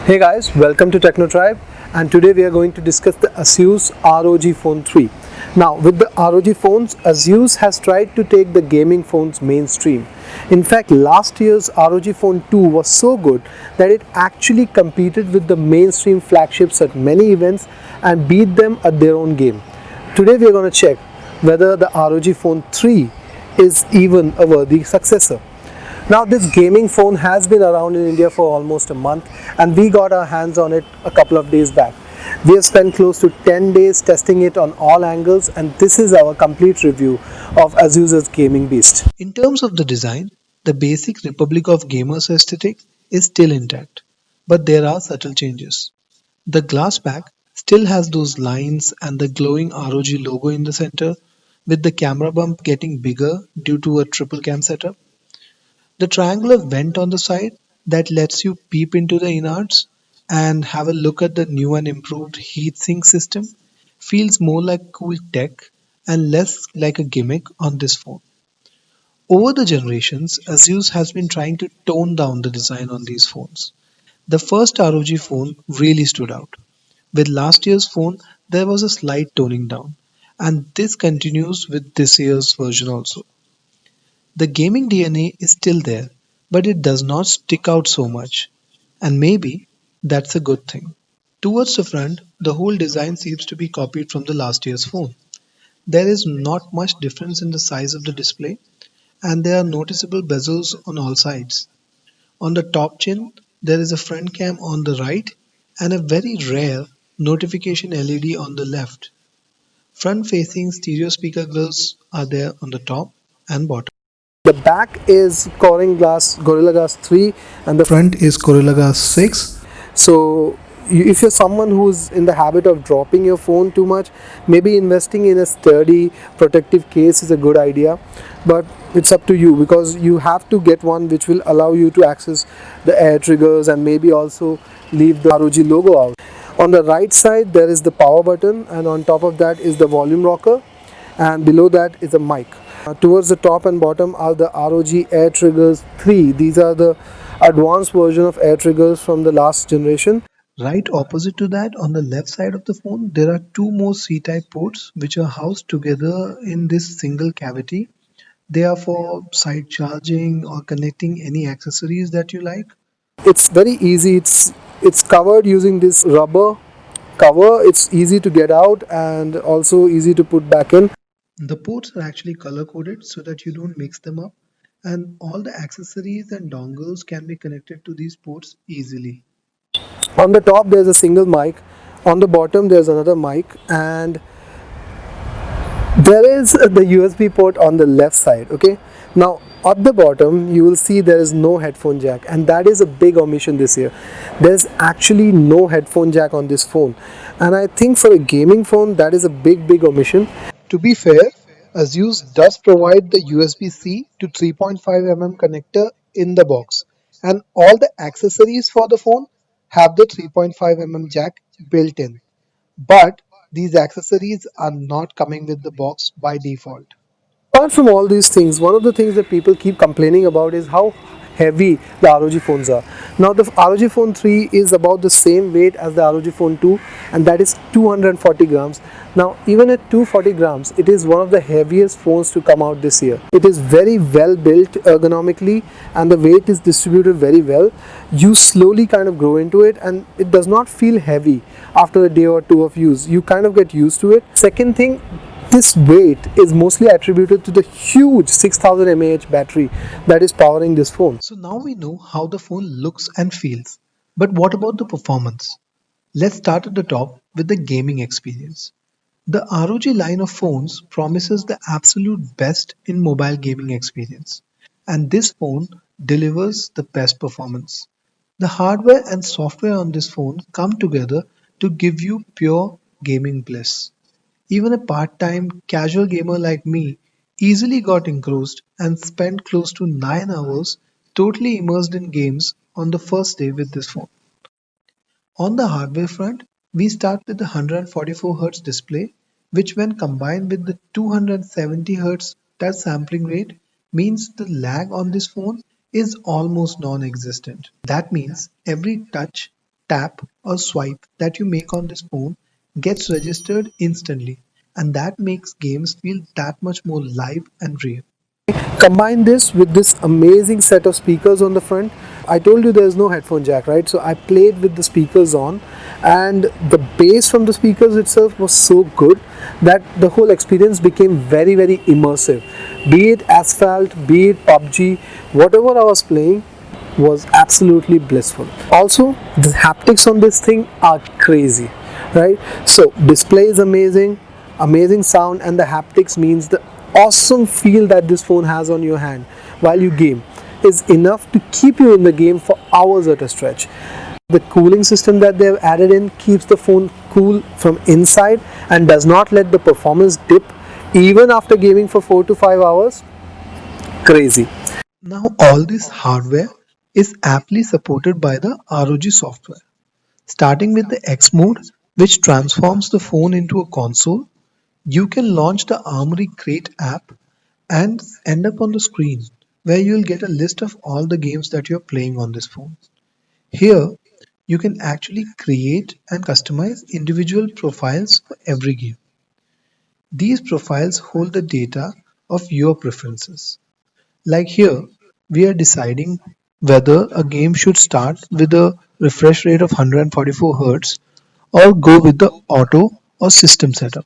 Hey guys, welcome to Techno Tribe, and today we are going to discuss the Asus ROG Phone 3. Now with the ROG phones, Asus has tried to take the gaming phones mainstream. In fact, last year's ROG Phone 2 was so good that it actually competed with the mainstream flagships at many events and beat them at their own game. Today we are going to check whether the ROG Phone 3 is even a worthy successor. Now this gaming phone has been around in India for almost a month, and we got our hands on it a couple of days back. We have spent close to 10 days testing it on all angles, and this is our complete review of Asus's gaming beast. In terms of the design, the basic Republic of Gamers aesthetic is still intact, but there are subtle changes. The glass back still has those lines and the glowing ROG logo in the center, with the camera bump getting bigger due to a triple cam setup. The triangular vent on the side that lets you peep into the innards and have a look at the new and improved heatsink system feels more like cool tech and less like a gimmick on this phone. Over the generations, Asus has been trying to tone down the design on these phones. The first ROG phone really stood out. With last year's phone, there was a slight toning down, and this continues with this year's version also. The gaming DNA is still there, but it does not stick out so much, and maybe that's a good thing. Towards the front, the whole design seems to be copied from the last year's phone. There is not much difference in the size of the display, and there are noticeable bezels on all sides. On the top chin, there is a front cam on the right and a very rare notification LED on the left. Front facing stereo speaker grills are there on the top and bottom. The back is Gorilla Glass 3 and the front is Gorilla Glass 6. So if you're someone who's in the habit of dropping your phone too much, maybe investing in a sturdy protective case is a good idea, but it's up to you, because you have to get one which will allow you to access the air triggers and maybe also leave the ROG logo out. On the right side there is the power button, and on top of that is the volume rocker, and below that is a mic. Towards the top and bottom are the ROG Air Triggers 3. These are the advanced version of air triggers from the last generation. Right opposite to that, on the left side of the phone, there are two more C-type ports which are housed together in this single cavity. They are for side charging or connecting any accessories that you like. It's very easy. It's covered using this rubber cover. It's easy to get out and also easy to put back in. The ports are actually color coded so that you don't mix them up, and all the accessories and dongles can be connected to these ports easily. On the top there's a single mic, on the bottom there's another mic, and there is the USB port on the left side. Okay, now at the bottom you will see there is no headphone jack, and that is a big omission this year. There's actually no headphone jack on this phone, and I think for a gaming phone that is a big omission. To be fair, Asus does provide the USB-C to 3.5mm connector in the box, and all the accessories for the phone have the 3.5mm jack built in. But these accessories are not coming with the box by default. Apart from all these things, one of the things that people keep complaining about is how heavy the ROG phones are. Now the ROG Phone 3 is about the same weight as the ROG Phone 2, and that is 240 grams. Now even at 240 grams, it is one of the heaviest phones to come out this year. It is very well built ergonomically, and the weight is distributed very well. You slowly kind of grow into it, and it does not feel heavy after a day or two of use. You kind of get used to it. Second thing, this weight is mostly attributed to the huge 6000 mAh battery that is powering this phone. So now we know how the phone looks and feels. But what about the performance? Let's start at the top with the gaming experience. The ROG line of phones promises the absolute best in mobile gaming experience, and this phone delivers the best performance. The hardware and software on this phone come together to give you pure gaming bliss. Even a part-time casual gamer like me easily got engrossed and spent close to 9 hours totally immersed in games on the first day with this phone. On the hardware front, we start with the 144Hz display, which when combined with the 270Hz touch sampling rate means the lag on this phone is almost non-existent. That means every touch tap, or swipe that you make on this phone gets registered instantly, and that makes games feel that much more live and real. Combine this with this amazing set of speakers on the front. I told you there's no headphone jack, right? So I played with the speakers on, and the bass from the speakers itself was so good that the whole experience became very, very immersive. Be it Asphalt, be it PUBG, whatever I was playing was absolutely blissful. Also, the haptics on this thing are crazy, right? So display is amazing, amazing sound, and the haptics means the awesome feel that this phone has on your hand while you game is enough to keep you in the game for hours at a stretch. The cooling system that they've added in keeps the phone cool from inside and does not let the performance dip even after gaming for 4 to 5 hours. Crazy. Now, all this hardware is aptly supported by the ROG software, starting with the X mode, which transforms the phone into a console. You can launch the Armory Crate app and end up on the screen where you'll get a list of all the games that you're playing on this phone. Here, you can actually create and customize individual profiles for every game. These profiles hold the data of your preferences. Like here, we are deciding whether a game should start with a refresh rate of 144 Hz or go with the auto or system setup.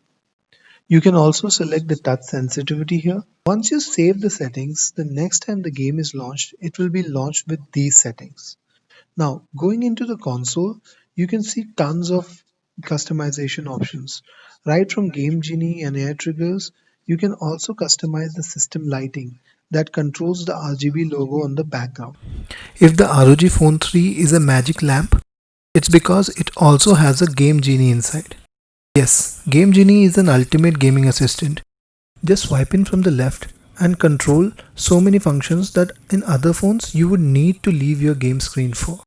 You can also select the touch sensitivity here. Once you save the settings, the next time the game is launched, it will be launched with these settings. Now, going into the console, you can see tons of customization options. Right from Game Genie and Air Triggers, you can also customize the system lighting that controls the RGB logo on the background. If the ROG Phone 3 is a magic lamp, it's because it also has a Game Genie inside. Yes, Game Genie is an ultimate gaming assistant. Just swipe in from the left and control so many functions that in other phones you would need to leave your game screen for.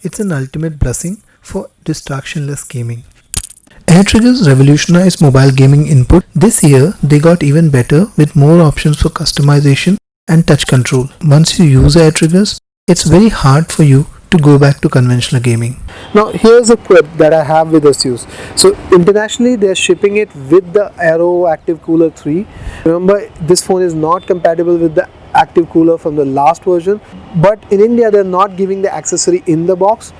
It's an ultimate blessing for distractionless gaming. Air Triggers revolutionized mobile gaming input. This year they got even better with more options for customization and touch control. Once you use Air Triggers, it's very hard for you to go back to conventional gaming. Now here's a quip that I have with Asus. So internationally they're shipping it with the Aero Active Cooler 3. Remember, this phone is not compatible with the active cooler from the last version, but in India they're not giving the accessory in the box,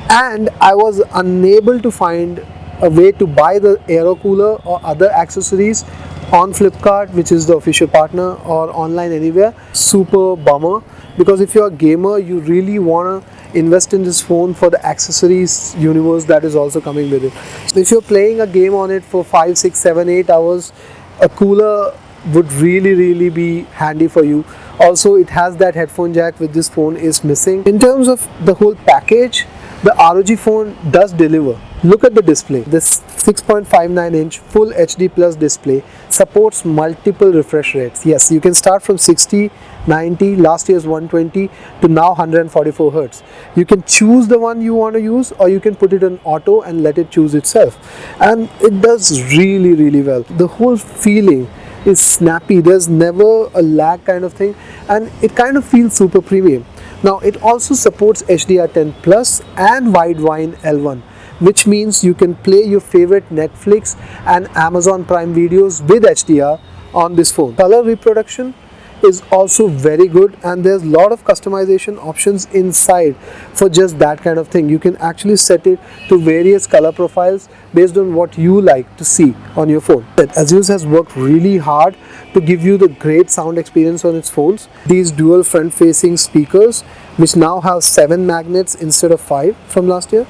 and I was unable to find a way to buy the Aero cooler or other accessories on Flipkart, which is the official partner, or online anywhere. Super bummer, because if you're a gamer you really want to invest in this phone for the accessories universe that is also coming with it. So if you're playing a game on it for 5, 6, 7, 8 hours, a cooler would really be handy for you. Also, it has that headphone jack which this phone is missing. In terms of the whole package, the ROG phone does deliver. Look at the display. This 6.59 inch full HD plus display supports multiple refresh rates. Yes, you can start from 60, 90, last year's 120 to now 144 Hz. You can choose the one you want to use, or you can put it on auto and let it choose itself. And it does really well. The whole feeling is snappy. There's never a lag kind of thing, and it kind of feels super premium. Now it also supports HDR10 Plus and Widevine L1, which means you can play your favorite Netflix and Amazon Prime videos with HDR on this phone. Color reproduction is also very good, and there's a lot of customization options inside for just that kind of thing. You can actually set it to various color profiles based on what you like to see on your phone. Asus has worked really hard to give you the great sound experience on its phones. These dual front facing speakers, which now have 7 magnets instead of 5 from last year.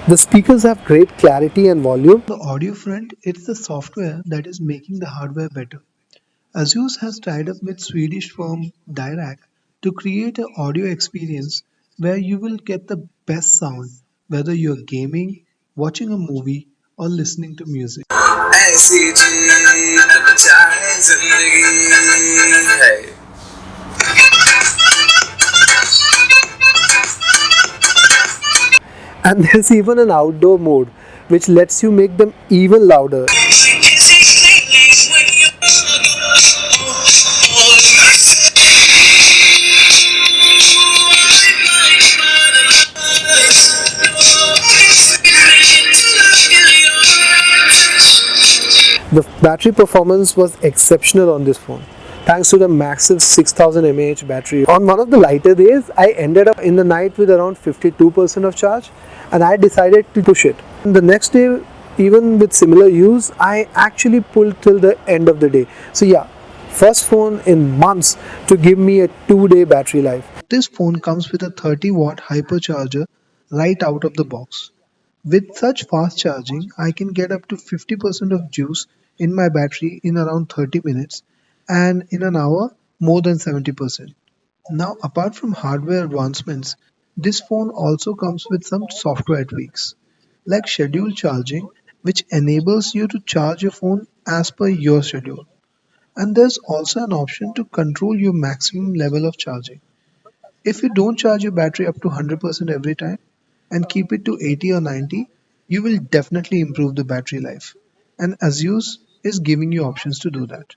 The speakers have great clarity and volume. On the audio front, it's the software that is making the hardware better. Asus has tied up with Swedish firm Dirac to create an audio experience where you will get the best sound whether you're gaming, watching a movie, or listening to music. ऐसी जीत चाहे जिंदगी है And there's even an outdoor mode which lets you make them even louder. The battery performance was exceptional on this phone, thanks to the massive 6000 mAh battery. On one of the lighter days, I ended up in the night with around 52% of charge, and I decided to push it. The next day, even with similar use, I actually pulled till the end of the day. So yeah, first phone in months to give me a 2-day battery life. This phone comes with a 30-watt hypercharger right out of the box. With such fast charging, I can get up to 50% of juice in my battery in around 30 minutes, and in an hour more than 70%. Now, apart from hardware advancements, this phone also comes with some software tweaks like scheduled charging, which enables you to charge your phone as per your schedule. And there's also an option to control your maximum level of charging. If you don't charge your battery up to 100% every time and keep it to 80 or 90, you will definitely improve the battery life. And Asus is giving you options to do that.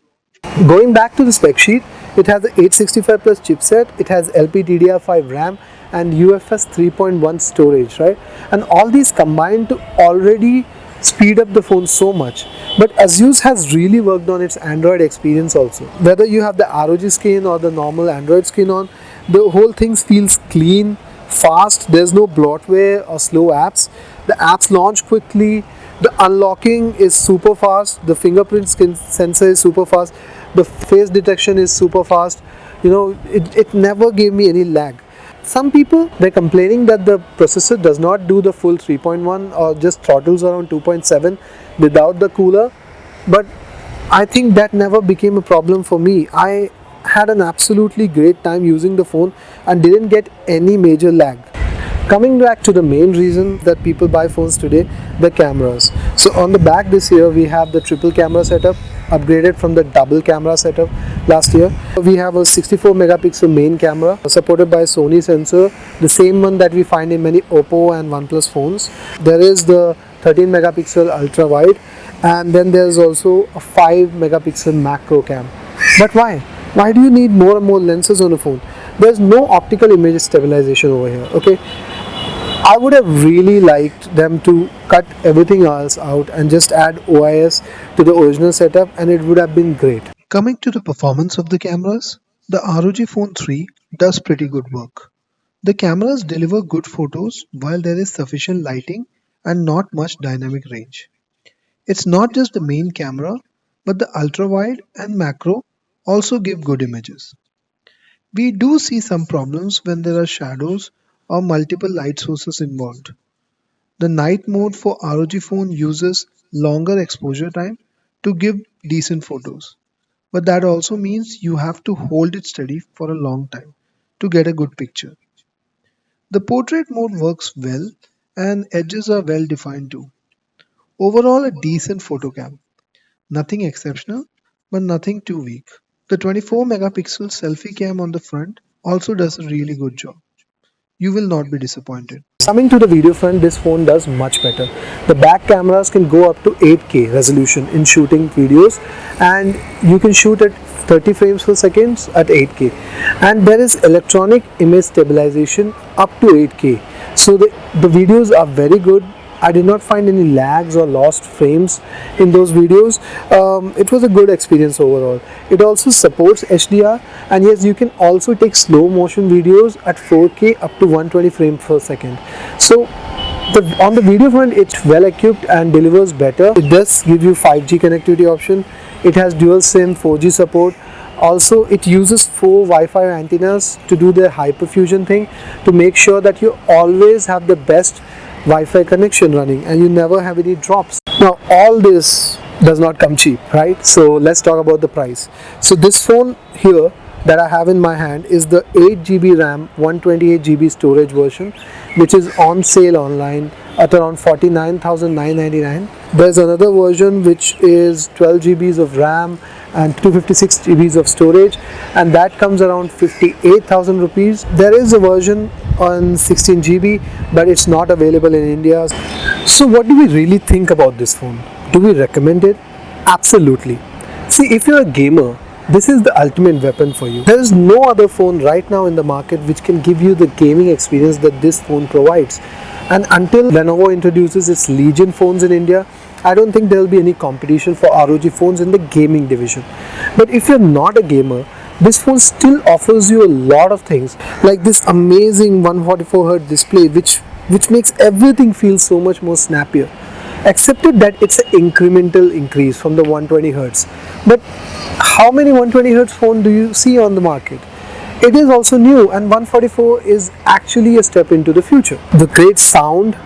Going back to the spec sheet, it has the 865 plus chipset, it has LPDDR5 RAM and UFS 3.1 storage, right? And all these combined to already speed up the phone so much. But Asus has really worked on its Android experience also. Whether you have the ROG skin or the normal Android skin on, the whole thing feels clean, fast, there's no bloatware or slow apps. The apps launch quickly, the unlocking is super fast, the fingerprint skin sensor is super fast, the face detection is super fast. It never gave me any lag. Some people, they're complaining that the processor does not do the full 3.1 or just throttles around 2.7 without the cooler, but I think that never became a problem for me. I had an absolutely great time using the phone and didn't get any major lag. Coming back to the main reason that people buy phones today, the cameras. So on the back this year we have the triple camera setup, upgraded from the double camera setup last year. We have a 64 megapixel main camera supported by Sony sensor, the same one that we find in many Oppo and OnePlus phones. There is the 13 megapixel ultra wide, and then there's also a 5 megapixel macro cam. But why? Why do you need more and more lenses on a phone? There's no optical image stabilization over here, okay? I would have really liked them to cut everything else out and just add OIS to the original setup, and it would have been great. Coming to the performance of the cameras, the ROG Phone 3 does pretty good work. The cameras deliver good photos while there is sufficient lighting and not much dynamic range. It's not just the main camera, but the ultra wide and macro also give good images. We do see some problems when there are shadows or multiple light sources involved. The night mode for ROG Phone uses longer exposure time to give decent photos, but that also means you have to hold it steady for a long time to get a good picture. The portrait mode works well and edges are well defined too. Overall, a decent photo cam. Nothing exceptional, but nothing too weak. The 24 megapixel selfie cam on the front also does a really good job. You will not be disappointed. Coming to the video front, this phone does much better. The back cameras can go up to 8K resolution in shooting videos, and you can shoot at 30 frames per second at 8K. And there is electronic image stabilization up to 8K. So the videos are very good. I did not find any lags or lost frames in those videos. It was a good experience overall. It also supports HDR, and yes, you can also take slow motion videos at 4K up to 120 frames per second. So on the video front, it's well equipped and delivers better. It does give you 5G connectivity option. It has dual SIM 4G support. Also, it uses 4 Wi-Fi antennas to do the hyperfusion thing, to make sure that you always have the best Wi-Fi connection running and you never have any drops. Now all this does not come cheap, right? So let's talk about the price. So this phone here that I have in my hand is the 8GB RAM 128GB storage version, which is on sale online at around 49,999. There's another version which is 12GB of RAM and 256GB of storage, and that comes around 58,000 rupees. There is a version on 16GB, but it's not available in India. So what do we really think about this phone? Do we recommend it? Absolutely. See, if you're a gamer, this is the ultimate weapon for you. There is no other phone right now in the market which can give you the gaming experience that this phone provides. And until Lenovo introduces its Legion phones in India, I don't think there will be any competition for ROG phones in the gaming division. But if you're not a gamer, this phone still offers you a lot of things, like this amazing 144Hz display, which makes everything feel so much more snappier. Accepted that it's an incremental increase from the 120Hz, but how many 120Hz phone do you see on the market? It is also new, and 144 is actually a step into the future. The great sound,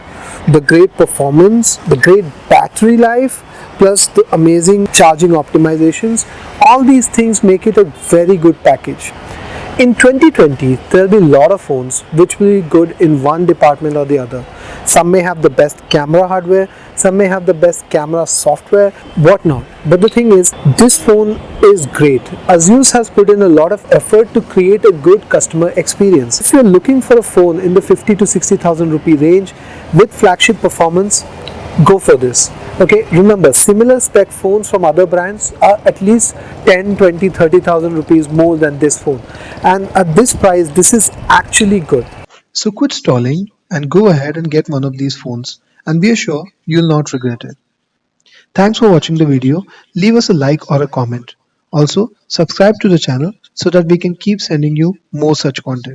the great performance, the great battery life, plus the amazing charging optimizations, all these things make it a very good package. In 2020, there will be a lot of phones which will be good in one department or the other. Some may have the best camera hardware, some may have the best camera software, whatnot. But the thing is, this phone is great. Asus has put in a lot of effort to create a good customer experience. If you're looking for a phone in the 50 to 60,000 rupee range with flagship performance, go for this. Okay, remember, similar spec phones from other brands are at least 10, 20, 30,000 rupees more than this phone, and at this price this is actually good. So quit stalling and go ahead and get one of these phones, and be assured you'll not regret it. Thanks for watching the video. Leave us a like or a comment. Also, subscribe to the channel so that we can keep sending you more such content.